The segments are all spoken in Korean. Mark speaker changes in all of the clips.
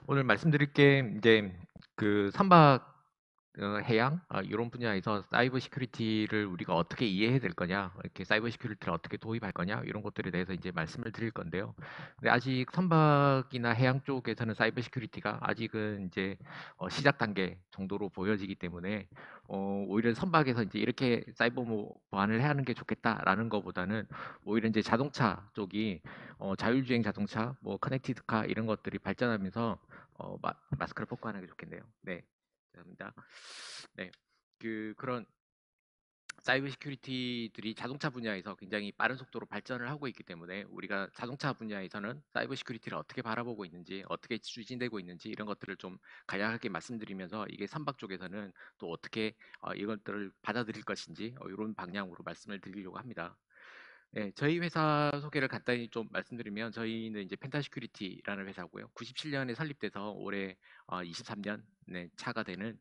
Speaker 1: 오늘 말씀드릴 게 이제 그 선박 해양 이런 분야에서 사이버 시큐리티를 우리가 어떻게 이해해야 될 거냐, 이렇게 사이버 시큐리티를 어떻게 도입할 거냐 이런 것들에 대해서 이제 말씀을 드릴 건데요. 근데 아직 선박이나 해양 쪽에서는 사이버 시큐리티가 아직은 이제 시작 단계 정도로 보여지기 때문에 오히려 선박에서 이제 이렇게 사이버 뭐 보안을 해야 하는 게 좋겠다라는 것보다는 오히려 이제 자동차 쪽이 자율주행 자동차, 뭐 커넥티드카 이런 것들이 발전하면서 마스크를 벗고 하는 게 좋겠네요. 네, 감사합니다. 네, 그런 사이버 시큐리티들이 자동차 분야에서 굉장히 빠른 속도로 발전을 하고 있기 때문에 우리가 자동차 분야에서는 사이버 시큐리티를 어떻게 바라보고 있는지, 어떻게 추진되고 있는지 이런 것들을 좀 간략하게 말씀드리면서 이게 선박 쪽에서는 또 어떻게 이것들을 받아들일 것인지 이런 방향으로 말씀을 드리려고 합니다. 네, 저희 회사 소개를 간단히 좀 말씀드리면 저희는 이제 펜타시큐리티라는 회사고요. 97년에 설립돼서 올해 23년 차가 되는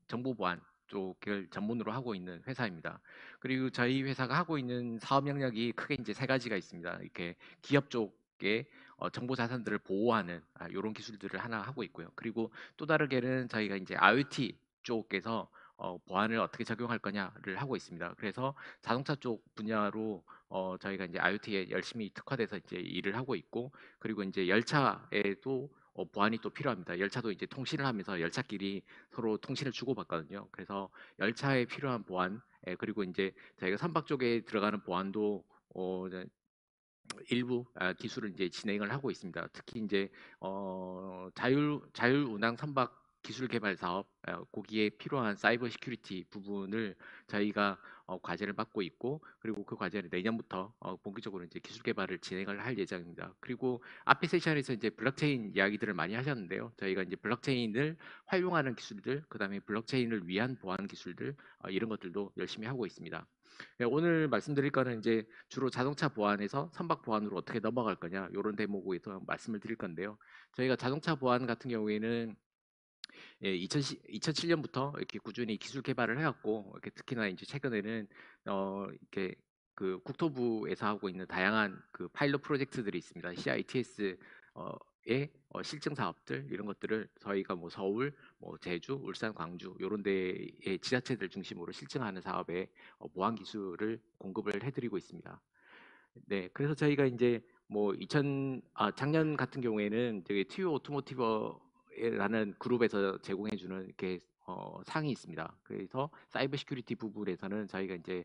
Speaker 1: 정보 보안 쪽을 전문으로 하고 있는 회사입니다. 그리고 저희 회사가 하고 있는 사업 영역이 크게 이제 세 가지가 있습니다. 이렇게 기업 쪽에 정보 자산들을 보호하는 이런 기술들을 하나 하고 있고요. 그리고 또 다르게는 저희가 이제 IoT 쪽에서 보안을 어떻게 적용할 거냐를 하고 있습니다. 그래서 자동차 쪽 분야로 저희가 이제 IoT에 열심히 특화돼서 이제 일을 하고 있고, 그리고 이제 열차에도 보안이 또 필요합니다. 열차도 이제 통신을 하면서 열차끼리 서로 통신을 주고받거든요. 그래서 열차에 필요한 보안, 그리고 이제 저희가 선박 쪽에 들어가는 보안도 이제 일부 기술을 이제 진행을 하고 있습니다. 특히 이제 자율 운항 선박 기술 개발 사업, 거기에 필요한 사이버 시큐리티 부분을 저희가 과제를 맡고 있고, 그리고 그 과제를 내년부터 본격적으로 이제 기술 개발을 진행을 할 예정입니다. 그리고 앞에 세션에서 이제 블록체인 이야기들을 많이 하셨는데요. 저희가 이제 블록체인을 활용하는 기술들, 그다음에 블록체인을 위한 보안 기술들 이런 것들도 열심히 하고 있습니다. 네, 오늘 말씀드릴 거는 이제 주로 자동차 보안에서 선박 보안으로 어떻게 넘어갈 거냐 이런 대목에서 말씀을 드릴 건데요. 저희가 자동차 보안 같은 경우에는 2007년부터 이렇게 꾸준히 기술 개발을 해왔고, 이렇게 특히나 이제 최근에는 이렇게 그 국토부에서 하고 있는 다양한 그 파일럿 프로젝트들이 있습니다. CITS 의 실증 사업들 이런 것들을 저희가 뭐 서울, 뭐 제주, 울산, 광주 이런 데의 지자체들 중심으로 실증하는 사업에 보안 기술을 공급을 해드리고 있습니다. 네, 그래서 저희가 이제 뭐 작년 같은 경우에는 저기 TU 오토모티브라는 그룹에서 제공해주는 이렇게 상이 있습니다. 그래서 사이버 시큐리티 부분에서는 저희가 이제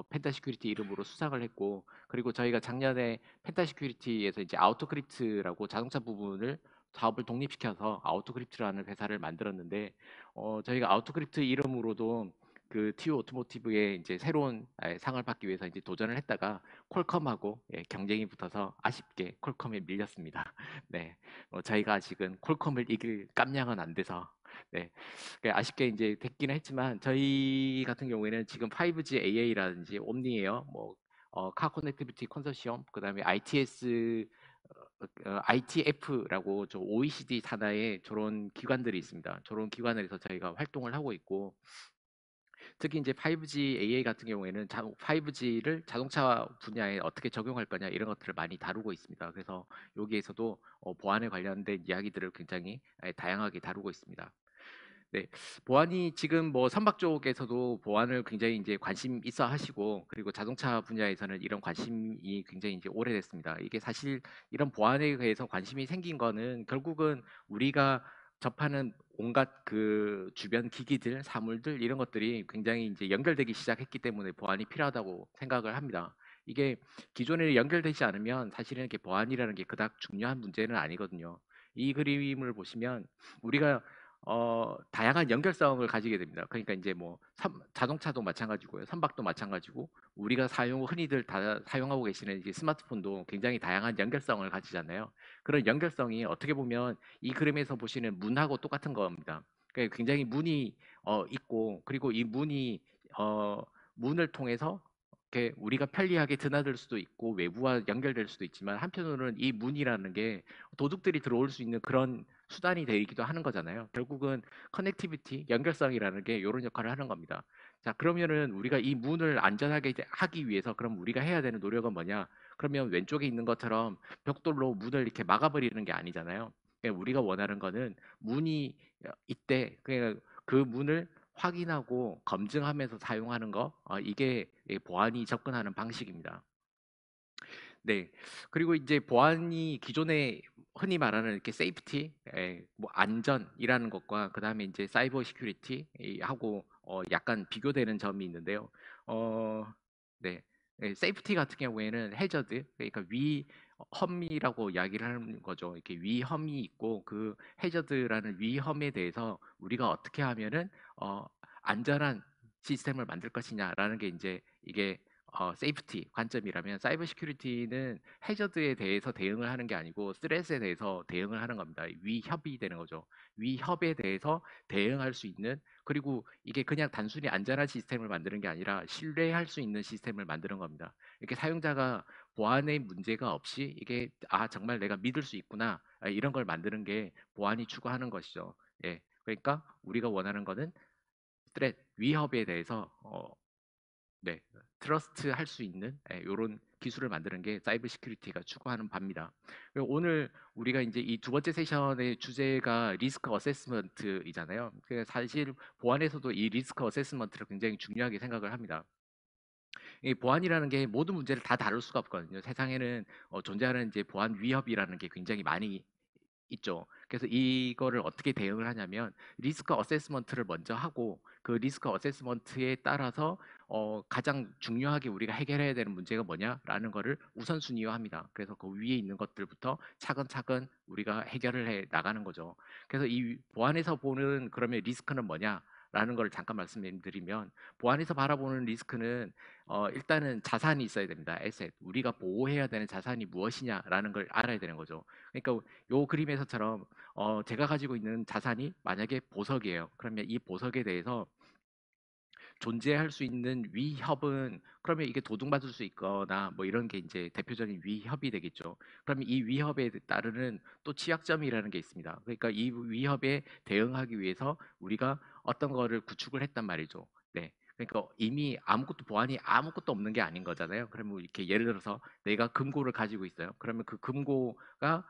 Speaker 1: 펜타 시큐리티 이름으로 수상을 했고, 그리고 저희가 작년에 펜타 시큐리티에서 이제 아우토크립트라고 자동차 부분을 사업을 독립시켜서 아우토크립트라는 회사를 만들었는데, 저희가 아우토크립트 이름으로도 그 TU 오토모티브의 이제 새로운 상을 받기 위해서 이제 도전을 했다가 퀄컴하고 경쟁이 붙어서 아쉽게 퀄컴에 밀렸습니다. 네, 저희가 아직은 퀄컴을 이길 깜냥은 안 돼서 네, 아쉽게 이제 됐기는 했지만 저희 같은 경우에는 지금 5G AA라든지 옴니에어, 뭐 카 커넥티비티 컨소시엄, 그다음에 ITS ITF라고 저 OECD 산하의 저런 기관들이 있습니다. 저런 기관에서 저희가 활동을 하고 있고, 특히 이제 5G AA 같은 경우에는 5G를 자동차 분야에 어떻게 적용할 거냐 이런 것들을 많이 다루고 있습니다. 그래서 여기에서도 보안에 관련된 이야기들을 굉장히 다양하게 다루고 있습니다. 네, 보안이 지금 뭐 선박 쪽에서도 보안을 굉장히 이제 관심 있어 하시고, 그리고 자동차 분야에서는 이런 관심이 굉장히 이제 오래됐습니다. 이게 사실 이런 보안에 대해서 관심이 생긴 거는 결국은 우리가 접하는 온갖 그 주변 기기들, 사물들 이런 것들이 굉장히 이제 연결되기 시작했기 때문에 보안이 필요하다고 생각을 합니다. 이게 기존에 연결되지 않으면 사실은 이렇게 보안이라는 게 그닥 중요한 문제는 아니거든요. 이 그림을 보시면 우리가 다양한 연결성을 가지게 됩니다. 그러니까 이제 뭐 자동차도 마찬가지고요. 선박도 마찬가지고, 우리가 흔히들 다 사용하고 계시는 이제 스마트폰도 굉장히 다양한 연결성을 가지잖아요. 그런 연결성이 어떻게 보면 이 그림에서 보시는 문하고 똑같은 겁니다. 그러니까 굉장히 문이 있고, 그리고 이 문이 어, 문을 통해서 이렇게 우리가 편리하게 드나들 수도 있고 외부와 연결될 수도 있지만, 한편으로는 이 문이라는 게 도둑들이 들어올 수 있는 그런 수단이 되기도 하는 거잖아요. 결국은 커넥티비티, 연결성이라는 게 이런 역할을 하는 겁니다. 자, 그러면은 우리가 이 문을 안전하게 이제 하기 위해서 그럼 우리가 해야 되는 노력은 뭐냐? 그러면 왼쪽에 있는 것처럼 벽돌로 문을 이렇게 막아버리는 게 아니잖아요. 우리가 원하는 거는 문이 있대. 그 문을 확인하고 검증하면서 사용하는 거, 이게 보안이 접근하는 방식입니다. 네. 그리고 이제 보안이 기존에 흔히 말하는 이렇게 세이프티, 뭐 안전이라는 것과 그다음에 이제 사이버 시큐리티 하고 약간 비교되는 점이 있는데요. 어, 네. 세이프티 같은 경우에는 해저드, 그러니까 위험이라고 이야기를 하는 거죠. 이렇게 위험이 있고 그 해저드라는 위험에 대해서 우리가 어떻게 하면은 어, 안전한 시스템을 만들 것이냐라는 게 이제 이게 세이프티 관점이라면, 사이버 시큐리티는 해저드에 대해서 대응을 하는 게 아니고 스트레스에 대해서 대응을 하는 겁니다. 위협이 되는 거죠. 위협에 대해서 대응할 수 있는, 그리고 이게 그냥 단순히 안전한 시스템을 만드는 게 아니라 신뢰할 수 있는 시스템을 만드는 겁니다. 이렇게 사용자가 보안의 문제가 없이 이게 정말 내가 믿을 수 있구나, 이런 걸 만드는 게 보안이 추구하는 것이죠. 예. 그러니까 우리가 원하는 거는 위협에 대해서 네, 트러스트 할 수 있는 이런 기술을 만드는 게 사이버 시큐리티가 추구하는 바입니다. 그리고 오늘 우리가 이제 이 두 번째 세션의 주제가 리스크 어세스먼트이잖아요. 사실 보안에서도 이 리스크 어세스먼트를 굉장히 중요하게 생각을 합니다. 이 보안이라는 게 모든 문제를 다 다룰 수가 없거든요. 세상에는 존재하는 이제 보안 위협이라는 게 굉장히 많이 있죠. 그래서 이거를 어떻게 대응을 하냐면 리스크 어세스먼트를 먼저 하고 그 리스크 어세스먼트에 따라서 가장 중요하게 우리가 해결해야 되는 문제가 뭐냐라는 거를 우선순위화합니다. 그래서 그 위에 있는 것들부터 차근차근 우리가 해결을 해 나가는 거죠. 그래서 이 보안에서 보는 그러면 리스크는 뭐냐라는 걸 잠깐 말씀드리면, 보안에서 바라보는 리스크는 일단은 자산이 있어야 됩니다. 에셋. 우리가 보호해야 되는 자산이 무엇이냐라는 걸 알아야 되는 거죠. 그러니까 요 그림에서처럼 제가 가지고 있는 자산이 만약에 보석이에요. 그러면 이 보석에 대해서 존재할 수 있는 위협은, 그러면 이게 도둑맞을 수 있거나 뭐 이런 게 이제 대표적인 위협이 되겠죠. 그러면 이 위협에 따르는 또 취약점이라는 게 있습니다. 그러니까 이 위협에 대응하기 위해서 우리가 어떤 거를 구축을 했단 말이죠. 네. 그러니까 이미 아무것도 보안이 아무것도 없는 게 아닌 거잖아요. 그러면 이렇게 예를 들어서 내가 금고를 가지고 있어요. 그러면 그 금고가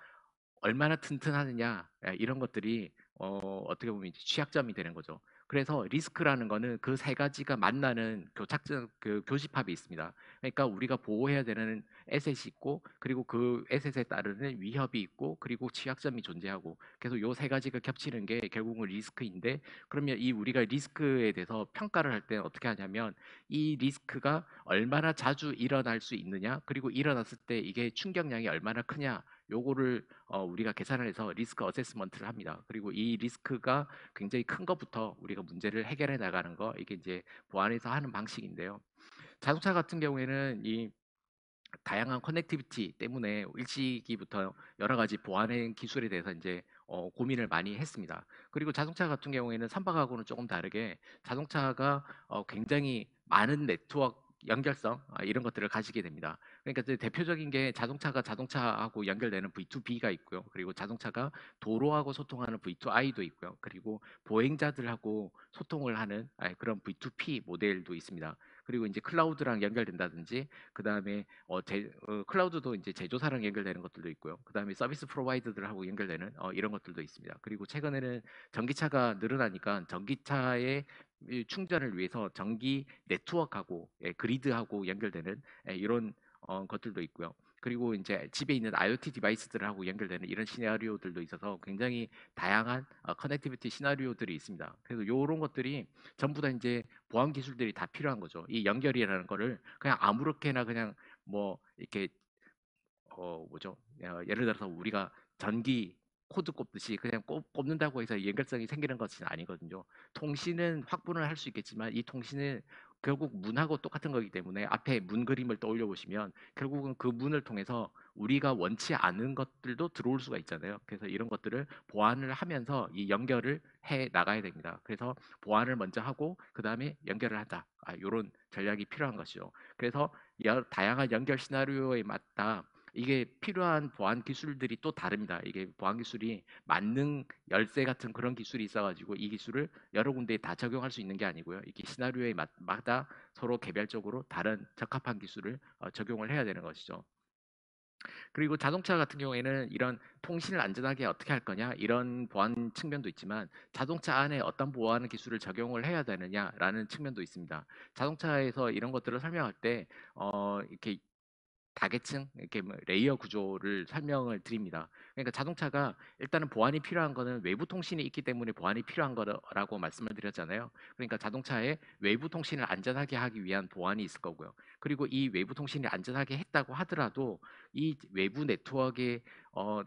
Speaker 1: 얼마나 튼튼하느냐, 이런 것들이 어떻게 보면 이제 취약점이 되는 거죠. 그래서 리스크라는 거는 그 세 가지가 만나는 교착점, 그 교집합이 있습니다. 그러니까 우리가 보호해야 되는 에셋이 있고, 그리고 그 에셋에 따르는 위협이 있고, 그리고 취약점이 존재하고, 그래서 요 세 가지가 겹치는 게 결국은 리스크인데, 그러면 이 우리가 리스크에 대해서 평가를 할 때는 어떻게 하냐면 이 리스크가 얼마나 자주 일어날 수 있느냐, 그리고 일어났을 때 이게 충격량이 얼마나 크냐, 요거를 우리가 계산을 해서 리스크 어세스먼트를 합니다. 그리고 이 리스크가 굉장히 큰 것부터 우리가 문제를 해결해 나가는 거, 이게 이제 보안에서 하는 방식인데요. 자동차 같은 경우에는 이 다양한 커넥티비티 때문에 일시기부터 여러 가지 보안의 기술에 대해서 이제 고민을 많이 했습니다. 그리고 자동차 같은 경우에는 선박하고는 조금 다르게 자동차가 굉장히 많은 네트워크 연결성, 이런 것들을 가지게 됩니다. 그러니까 이제 대표적인 게 자동차가 자동차하고 연결되는 V2B가 있고요. 그리고 자동차가 도로하고 소통하는 V2I도 있고요. 그리고 보행자들하고 소통을 하는 그런 V2P 모델도 있습니다. 그리고 이제 클라우드랑 연결된다든지, 그다음에 클라우드도 이제 제조사랑 연결되는 것들도 있고요. 그다음에 서비스 프로바이더들하고 연결되는 이런 것들도 있습니다. 그리고 최근에는 전기차가 늘어나니까 전기차의 이 충전을 위해서 전기 네트워크하고 그리드하고 연결되는 이런 것들도 있고요. 그리고 이제 집에 있는 IoT 디바이스들하고 연결되는 이런 시나리오들도 있어서 굉장히 다양한 커넥티비티 시나리오들이 있습니다. 그래서 이런 것들이 전부 다 이제 보안 기술들이 다 필요한 거죠. 이 연결이라는 거를 그냥 아무렇게나 그냥 뭐 이렇게 뭐죠? 예를 들어서 우리가 전기 코드 꼽듯이 그냥 꼽는다고 해서 연결성이 생기는 것은 아니거든요. 통신은 확보를 할 수 있겠지만 이 통신은 결국 문하고 똑같은 거기 때문에, 앞에 문 그림을 떠올려 보시면 결국은 그 문을 통해서 우리가 원치 않은 것들도 들어올 수가 있잖아요. 그래서 이런 것들을 보완을 하면서 이 연결을 해 나가야 됩니다. 그래서 보완을 먼저 하고 그 다음에 연결을 한다. 이런 전략이 필요한 것이죠. 그래서 다양한 연결 시나리오에 맞다 이게 필요한 보안 기술들이 또 다릅니다. 이게 보안 기술이 만능 열쇠 같은 그런 기술이 있어가지고 이 기술을 여러 군데에 다 적용할 수 있는 게 아니고요. 이게 시나리오에 마다 서로 개별적으로 다른 적합한 기술을 적용을 해야 되는 것이죠. 그리고 자동차 같은 경우에는 이런 통신을 안전하게 어떻게 할 거냐 이런 보안 측면도 있지만 자동차 안에 어떤 보안 기술을 적용을 해야 되느냐라는 측면도 있습니다. 자동차에서 이런 것들을 설명할 때 이렇게 다계층 이렇게 뭐 레이어 구조를 설명을 드립니다. 그러니까 자동차가 일단은 보안이 필요한 거는 외부 통신이 있기 때문에 보안이 필요한 거라고 말씀을 드렸잖아요. 그러니까 자동차에 외부 통신을 안전하게 하기 위한 보안이 있을 거고요. 그리고 이 외부 통신을 안전하게 했다고 하더라도 이 외부 네트워크의 어,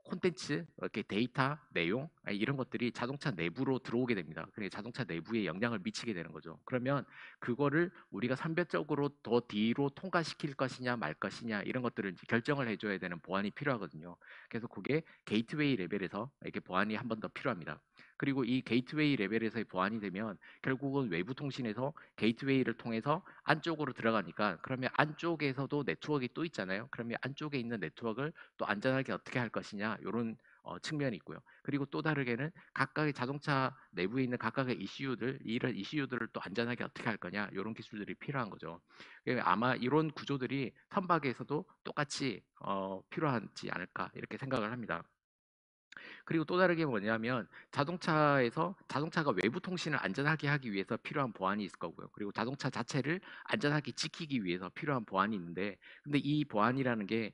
Speaker 1: 콘텐츠, 이렇게 데이터, 내용 이런 것들이 자동차 내부로 들어오게 됩니다. 그러니까 자동차 내부에 영향을 미치게 되는 거죠. 그러면 그거를 우리가 선별적으로 더 뒤로 통과시킬 것이냐 말 것이냐 이런 것들을 이제 결정을 해줘야 되는 보안이 필요하거든요. 그래서 그게 게이트웨이 레벨에서 이렇게 보안이 한 번 더 필요합니다. 그리고 이 게이트웨이 레벨에서의 보안이 되면 결국은 외부 통신에서 게이트웨이를 통해서 안쪽으로 들어가니까 그러면 안쪽에서도 네트워크가 또 있잖아요. 그러면 안쪽에 있는 네트워크를 또 안전하게 어떻게 할 것이냐 이런 측면이 있고요. 그리고 또 다르게는 각각의 자동차 내부에 있는 각각의 이슈들 이런 이슈들을 또 안전하게 어떻게 할 거냐 이런 기술들이 필요한 거죠. 아마 이런 구조들이 선박에서도 똑같이 필요하지 않을까 이렇게 생각을 합니다. 그리고 또 다르게 뭐냐면 자동차에서 자동차가 외부 통신을 안전하게 하기 위해서 필요한 보안이 있을 거고요. 그리고 자동차 자체를 안전하게 지키기 위해서 필요한 보안이 있는데 근데 이 보안이라는 게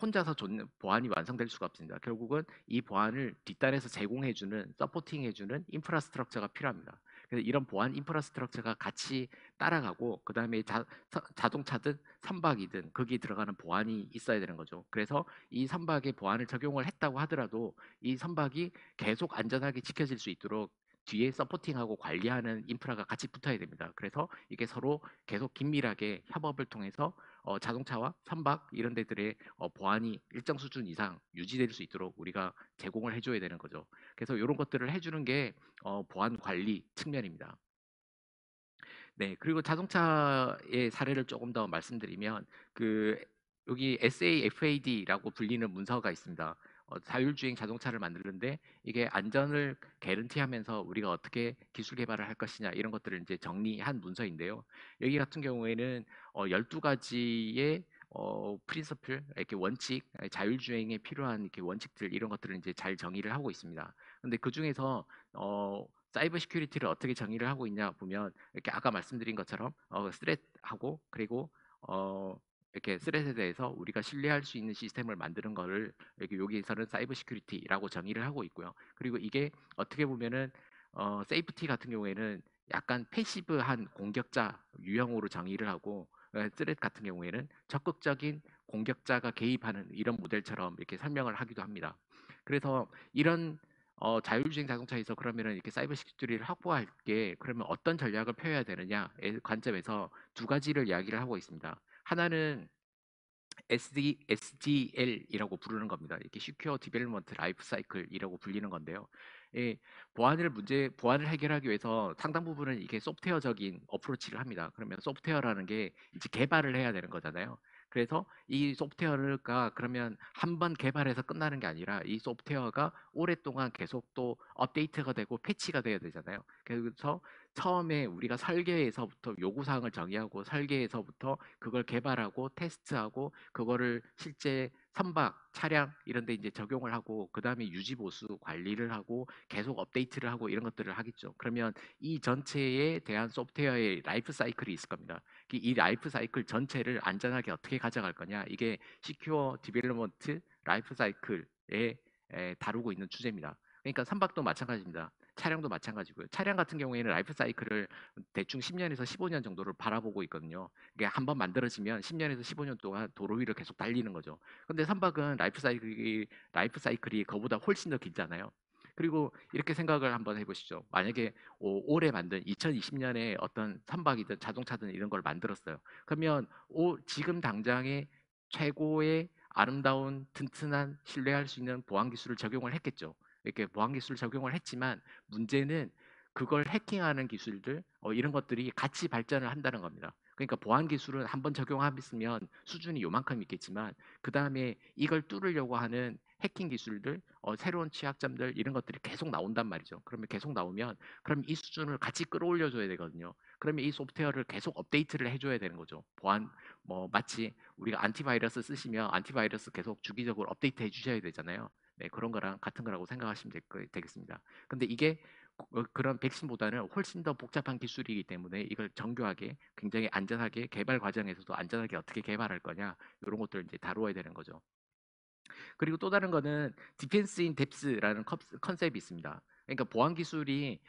Speaker 1: 혼자서 보안이 완성될 수가 없습니다. 결국은 이 보안을 뒷단에서 제공해주는 서포팅해주는 인프라스트럭처가 필요합니다. 그래서 이런 보안 인프라스트럭처가 같이 따라가고 그 다음에 자동차든 선박이든 거기에 들어가는 보안이 있어야 되는 거죠. 그래서 이 선박에 보안을 적용을 했다고 하더라도 이 선박이 계속 안전하게 지켜질 수 있도록 뒤에 서포팅하고 관리하는 인프라가 같이 붙어야 됩니다. 그래서 이게 서로 계속 긴밀하게 협업을 통해서 자동차와 선박 이런 데들의 보안이 일정 수준 이상 유지될 수 있도록 우리가 제공을 해줘야 되는 거죠. 그래서 이런 것들을 해주는 게 보안 관리 측면입니다. 네, 그리고 자동차의 사례를 조금 더 말씀드리면 그 여기 SAFAD라고 불리는 문서가 있습니다. 자율주행 자동차를 만드는데 이게 안전을 개런티하면서 우리가 어떻게 기술 개발을 할 것이냐 이런 것들을 이제 정리한 문서인데요. 여기 같은 경우에는 12가지의 프린서플 이렇게 원칙 자율주행에 필요한 이렇게 원칙들 이런 것들을 이제 잘 정의를 하고 있습니다. 근데 그 중에서 사이버 시큐리티를 어떻게 정의를 하고 있냐 보면 이렇게 아까 말씀드린 것처럼 스레하고 그리고 이렇게 스렛에 대해서 우리가 신뢰할 수 있는 시스템을 만드는 거를 이렇게 여기에서는 사이버 시큐리티라고 정의를 하고 있고요. 그리고 이게 어떻게 보면은 세이프티 같은 경우에는 약간 패시브한 공격자 유형으로 정의를 하고 스렛 같은 경우에는 적극적인 공격자가 개입하는 이런 모델처럼 이렇게 설명을 하기도 합니다. 그래서 이런 자율주행 자동차에서 그러면은 이렇게 사이버 시큐리티를 확보할 게 그러면 어떤 전략을 펴야 되느냐의 관점에서 두 가지를 이야기를 하고 있습니다. 하나는 SDL이라고 부르는 겁니다. 이렇게 Secure Development Life Cycle이라고 불리는 건데요. 예, 보안을 해결하기 위해서 상당 부분은 이게 소프트웨어적인 어프로치를 합니다. 그러면 소프트웨어라는 게 이제 개발을 해야 되는 거잖아요. 그래서 이 소프트웨어가 그러면 한 번 개발해서 끝나는 게 아니라 이 소프트웨어가 오랫동안 계속 또 업데이트가 되고 패치가 돼야 되잖아요. 그래서 처음에 우리가 설계에서부터 요구사항을 정의하고 설계에서부터 그걸 개발하고 테스트하고 그거를 실제 선박, 차량 이런 데 이제 적용을 하고 그다음에 유지 보수 관리를 하고 계속 업데이트를 하고 이런 것들을 하겠죠. 그러면 이 전체에 대한 소프트웨어의 라이프 사이클이 있을 겁니다. 이 라이프 사이클 전체를 안전하게 어떻게 가져갈 거냐 이게 시큐어 디벨롭먼트 라이프 사이클에 다루고 있는 주제입니다. 그러니까 선박도 마찬가지입니다. 차량도 마찬가지고요. 차량 같은 경우에는 라이프 사이클을 대충 10년에서 15년 정도를 바라보고 있거든요. 이게 한번 만들어지면 10년에서 15년 동안 도로 위를 계속 달리는 거죠. 근데 선박은 라이프 사이클이 그보다 훨씬 더 길잖아요. 그리고 이렇게 생각을 한번 해보시죠. 만약에 올해 만든 2020년에 어떤 선박이든 자동차든 이런 걸 만들었어요. 그러면 지금 당장에 최고의 아름다운 튼튼한 신뢰할 수 있는 보안 기술을 적용을 했겠죠. 이렇게 보안 기술을 적용을 했지만 문제는 그걸 해킹하는 기술들 이런 것들이 같이 발전을 한다는 겁니다. 그러니까 보안 기술은 한번 적용했으면 수준이 요만큼 있겠지만 그 다음에 이걸 뚫으려고 하는 해킹 기술들, 새로운 취약점들 이런 것들이 계속 나온단 말이죠. 그러면 계속 나오면 그럼 이 수준을 같이 끌어올려 줘야 되거든요. 그러면 이 소프트웨어를 계속 업데이트를 해줘야 되는 거죠. 보안 뭐 마치 우리가 안티바이러스 쓰시면 안티바이러스 계속 주기적으로 업데이트 해주셔야 되잖아요. 네, 그런 거랑 같은 거라고 생각하시면 되겠습니다. 근데 이게 그런 백신보다는 훨씬 더 복잡한 기술이기 때문에 이걸 정교하게 굉장히 안전하게 개발 과정에서도 안전하게 어떻게 개발할 거냐 이런 것들을 이제 다루어야 되는 거죠. 그리고 또 다른 거는 디펜스 인 뎁스라는 컨셉이 있습니다. 그러니까 보안 기술이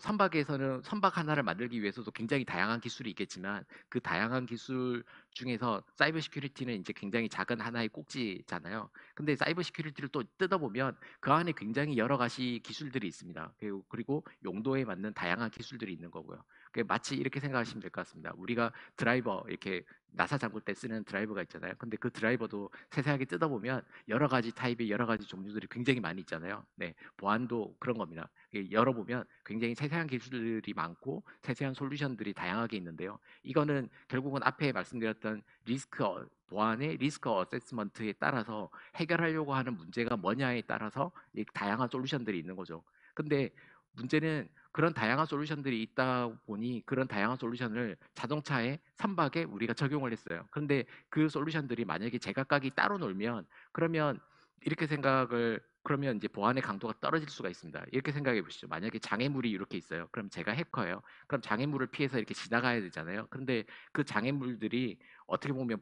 Speaker 1: 선박에서는 선박 하나를 만들기 위해서도 굉장히 다양한 기술이 있겠지만 그 다양한 기술 중에서 사이버 시큐리티는 이제 굉장히 작은 하나의 꼭지잖아요. 근데 사이버 시큐리티를 또 뜯어보면 그 안에 굉장히 여러 가지 기술들이 있습니다. 그리고 용도에 맞는 다양한 기술들이 있는 거고요. 마치 이렇게 생각하시면 될 것 같습니다. 우리가 드라이버 이렇게 나사 잠글 때 쓰는 드라이버가 있잖아요. 근데 그 드라이버도 세세하게 뜯어보면 여러 가지 타입의 여러 가지 종류들이 굉장히 많이 있잖아요. 네, 보안도 그런 겁니다. 열어보면 굉장히 세세한 기술들이 많고 세세한 솔루션들이 다양하게 있는데요. 이거는 결국은 앞에 말씀드렸던 보안의 리스크 어세스먼트에 따라서 해결하려고 하는 문제가 뭐냐에 따라서 이 다양한 솔루션들이 있는 거죠. 근데 문제는 그런 다양한 솔루션들이 있다 보니 그런 다양한 솔루션을 자동차에 선박에 우리가 적용을 했어요. 그런데 그 솔루션들이 만약에 제각각이 따로 놀면 그러면 이렇게 생각을 그러면 이제 보안의 강도가 떨어질 수가 있습니다. 이렇게 생각해 보시죠. 만약에 장애물이 이렇게 있어요. 그럼 제가 해커예요. 그럼 장애물을 피해서 이렇게 지나가야 되잖아요. 그런데 그 장애물들이 어떻게 보면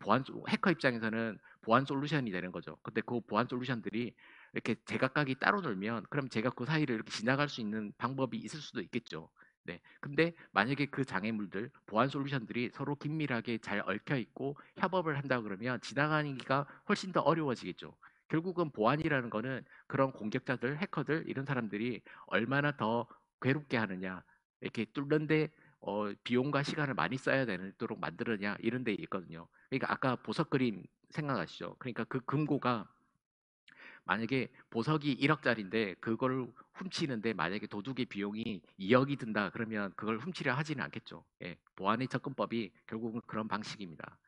Speaker 1: 해커 입장에서는 보안 솔루션이 되는 거죠. 근데 그 보안 솔루션들이 이렇게 제각각이 따로 놀면 그럼 제가 그 사이를 이렇게 지나갈 수 있는 방법이 있을 수도 있겠죠. 네. 근데 만약에 그 장애물들, 보안 솔루션들이 서로 긴밀하게 잘 얽혀 있고 협업을 한다 그러면 지나가기가 훨씬 더 어려워지겠죠. 결국은 보안이라는 거는 그런 공격자들, 해커들 이런 사람들이 얼마나 더 괴롭게 하느냐, 이렇게 뚫는데 비용과 시간을 많이 써야 되도록 만들느냐 이런 데 있거든요. 그러니까 아까 보석 그림 생각하시죠? 그러니까 그 금고가 만약에 보석이 1억짜리인데 그걸 훔치는데 만약에 도둑의 비용이 2억이 든다 그러면 그걸 훔치려 하지는 않겠죠. 예, 보안의 접근법이 결국은 그런 방식입니다.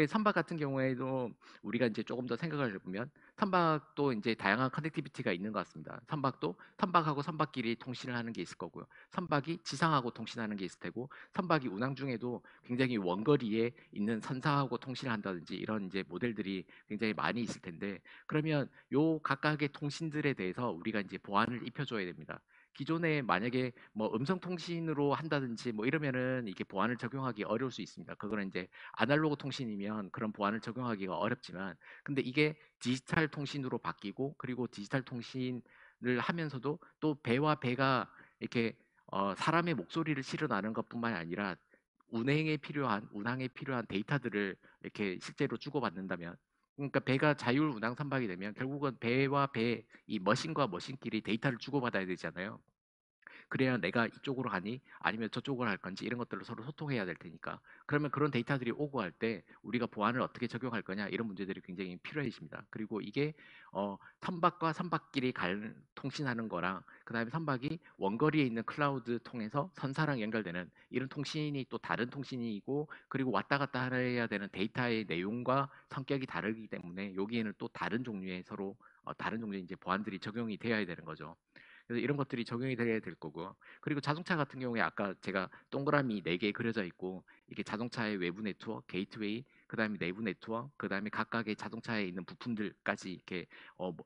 Speaker 1: 선박 같은 경우에도 우리가 이제 조금 더 생각을 해보면 선박도 이제 다양한 커넥티비티가 있는 것 같습니다. 선박도 선박하고 선박끼리 통신을 하는 게 있을 거고요. 선박이 지상하고 통신하는 게 있을 테고 선박이 운항 중에도 굉장히 원거리에 있는 선사하고 통신을 한다든지 이런 이제 모델들이 굉장히 많이 있을 텐데 그러면 요 각각의 통신들에 대해서 우리가 이제 보안을 입혀줘야 됩니다. 기존에 만약에 뭐 음성 통신으로 한다든지 뭐 이러면은 이게 보안을 적용하기 어려울 수 있습니다. 그거는 이제 아날로그 통신이면 그런 보안을 적용하기가 어렵지만, 근데 이게 디지털 통신으로 바뀌고 그리고 디지털 통신을 하면서도 또 배와 배가 이렇게 사람의 목소리를 실어나는 것뿐만 아니라 운항에 필요한 데이터들을 이렇게 실제로 주고받는다면 그러니까 배가 자율 운항 선박이 되면 결국은 배와 배, 이 머신과 머신끼리 데이터를 주고받아야 되잖아요. 그래야 내가 이쪽으로 가니 아니면 저쪽으로 할 건지 이런 것들을 서로 소통해야 될 테니까. 그러면 그런 데이터들이 오고 할 때 우리가 보안을 어떻게 적용할 거냐 이런 문제들이 굉장히 필요해집니다. 그리고 이게 선박과 선박끼리 통신하는 거랑 그다음에 선박이 원거리에 있는 클라우드 통해서 선사랑 연결되는 이런 통신이 또 다른 통신이고 그리고 왔다 갔다 해야 되는 데이터의 내용과 성격이 다르기 때문에 여기에는 또 다른 종류의 서로 다른 종류의 이제 보안들이 적용이 되어야 되는 거죠. 그래서 이런 것들이 적용이 돼야 될 거고 그리고 자동차 같은 경우에 아까 제가 동그라미 4개 그려져 있고 이게 자동차의 외부 네트워크, 게이트웨이, 그다음에 내부 네트워크, 그다음에 각각의 자동차에 있는 부품들까지 이렇게 뭐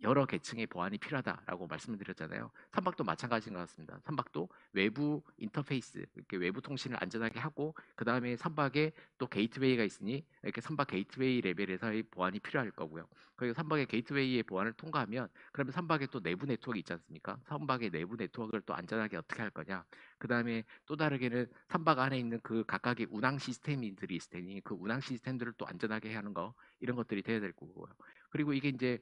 Speaker 1: 여러 계층의 보안이 필요하다라고 말씀을 드렸잖아요. 선박도 마찬가지인 것 같습니다. 선박도 외부 인터페이스, 이렇게 외부 통신을 안전하게 하고 그 다음에 선박에 또 게이트웨이가 있으니 이렇게 선박 게이트웨이 레벨에서의 보안이 필요할 거고요. 그리고 선박의 게이트웨이의 보안을 통과하면 그러면 선박에 또 내부 네트워크 있지 않습니까? 선박의 내부 네트워크를 또 안전하게 어떻게 할 거냐? 그 다음에 또 다르게는 선박 안에 있는 그 각각의 운항 시스템들이 있을 테니 그 운항 시스템들을 또 안전하게 하는 거 이런 것들이 돼야 될 거고요. 그리고 이게 이제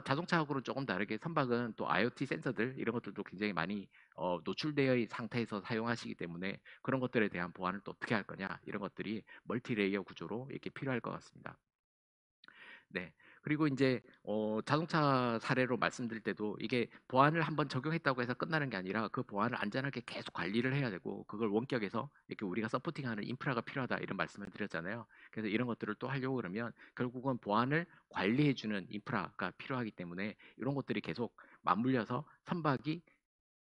Speaker 1: 자동차하고는 조금 다르게 선박은 또 IoT 센서들 이런 것들도 굉장히 많이 노출되어 있는 상태에서 사용하시기 때문에 그런 것들에 대한 보안을 또 어떻게 할 거냐 이런 것들이 멀티 레이어 구조로 이렇게 필요할 것 같습니다. 네. 그리고 이제 자동차 사례로 말씀드릴 때도 이게 보안을 한번 적용했다고 해서 끝나는 게 아니라 그 보안을 안전하게 계속 관리를 해야 되고 그걸 원격에서 이렇게 우리가 서포팅하는 인프라가 필요하다 이런 말씀을 드렸잖아요. 그래서 이런 것들을 또 하려고 그러면 결국은 보안을 관리해주는 인프라가 필요하기 때문에 이런 것들이 계속 맞물려서 선박이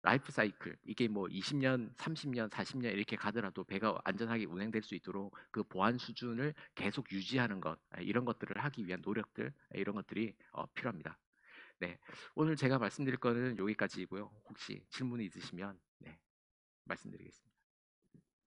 Speaker 1: 라이프 사이클 이게 뭐 20년, 30년, 40년 이렇게 가더라도 배가 안전하게 운행될 수 있도록 그 보안 수준을 계속 유지하는 것 이런 것들을 하기 위한 노력들 이런 것들이 필요합니다. 네, 오늘 제가 말씀드릴 거는 여기까지이고요. 혹시 질문이 있으시면 네, 말씀드리겠습니다.